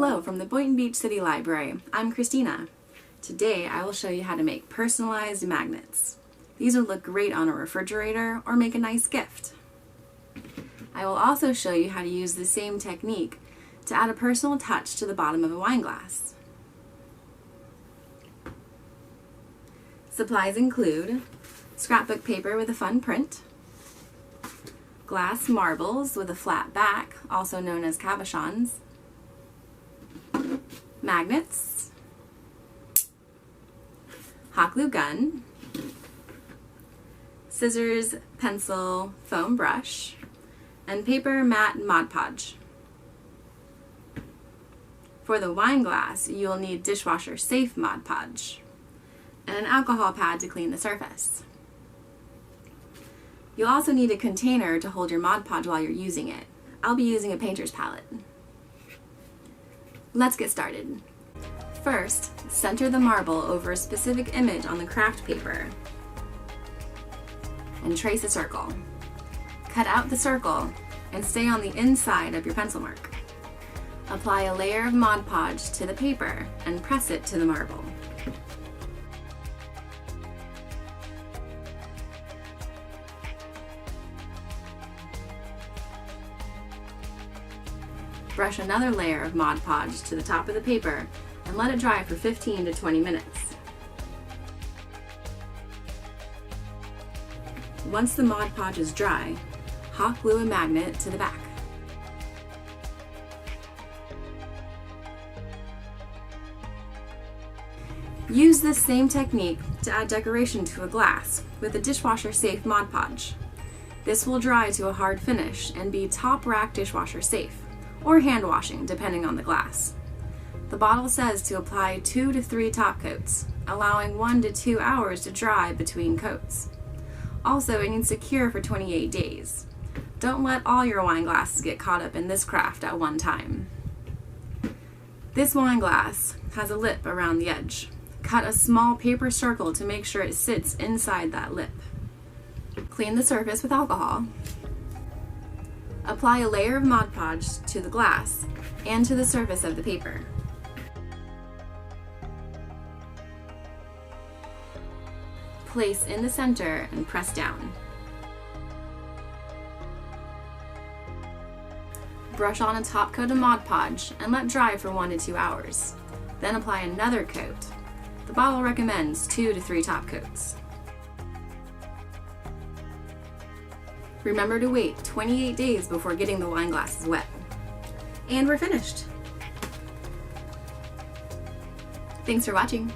Hello from the Boynton Beach City Library. I'm Christina. Today I will show you how to make personalized magnets. These will look great on a refrigerator or make a nice gift. I will also show you how to use the same technique to add a personal touch to the bottom of a wine glass. Supplies include scrapbook paper with a fun print, glass marbles with a flat back, also known as cabochons, magnets, hot glue gun, scissors, pencil, foam brush, and paper, mat, and Mod Podge. For the wine glass, you'll need Dishwasher safe Mod Podge and an alcohol pad to clean the surface. You'll also need a container to hold your Mod Podge while you're using it. I'll be using a painter's palette. Let's get started. First, center the marble over a specific image on the craft paper and trace a circle. Cut out the circle and stay on the inside of your pencil mark. Apply a layer of Mod Podge to the paper and press it to the marble. Brush another layer of Mod Podge to the top of the paper and let it dry for 15 to 20 minutes. Once the Mod Podge is dry, hot glue a magnet to the back. Use this same technique to add decoration to a glass with a dishwasher safe Mod Podge. This will dry to a hard finish and be top rack dishwasher safe, or hand washing depending on the glass. The bottle says to apply 2 to 3 top coats, allowing 1 to 2 hours to dry between coats. Also, it needs to cure for 28 days. Don't let all your wine glasses get caught up in this craft at one time. This wine glass has a lip around the edge. Cut a small paper circle to make sure it sits inside that lip. Clean the surface with alcohol. Apply a layer of Mod Podge to the glass and to the surface of the paper. Place in the center and press down. Brush on a top coat of Mod Podge and let dry for 1 to 2 hours. Then apply another coat. The bottle recommends 2 to 3 top coats. Remember to wait 28 days before getting the wine glasses wet. And we're finished! Thanks for watching!